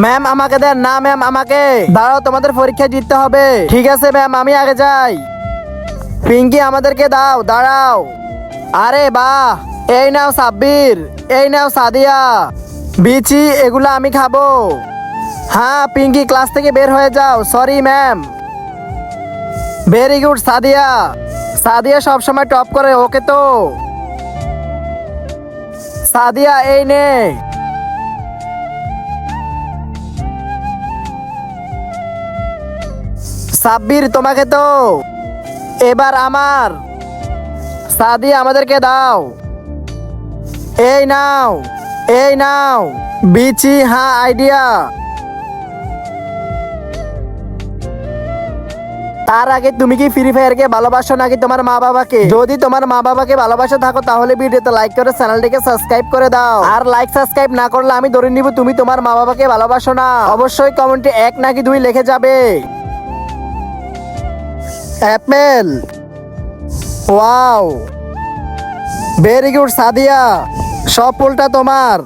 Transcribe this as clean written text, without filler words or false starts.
Ma'am আমাকে দেন না, ma'am আমাকে দাঁড়াও, তোমাদের পরীক্ষা জিততে হবে। ঠিক আছে ম্যাম, আমি আগে যাই। পিঙ্কি আমাদেরকে দাও, দাঁড়াও। আরে বাহ, এই নাও সাব্বির, এই নাও সাদিয়া, বিচি, এগুলো আমি খাবো। হ্যাঁ পিঙ্কি, ক্লাস থেকে বের হয়ে যাও। Sorry ma'am. Very good Sadia, Sadia সবসময় টপ করে, ওকে তো। সাদিয়া এই নে। সাব্বির তোমাকে তো। এবার আমার। সাদিয়া আমাদেরকে দাও। এই নাও, এই নাও। বিচি, হ্যাঁ আইডিয়া। তার আগে তুমি কি ফ্রি ফায়ারকে ভালোবাসো নাকি তোমার মা বাবাকে? যদি তোমার মা বাবাকে ভালোবাসা থাকো তাহলে ভিডিওতে লাইক করে চ্যানেলটিকে সাবস্ক্রাইব করে দাও। আর লাইক সাবস্ক্রাইব না করলে আমি ধরে নিব তুমি তোমার মা বাবাকে ভালোবাসো না। অবশ্যই কমেন্টে 1 নাকি 2 লিখে যাবে। Apple, wow, very good Sadia, সব ফুলটা তোমার।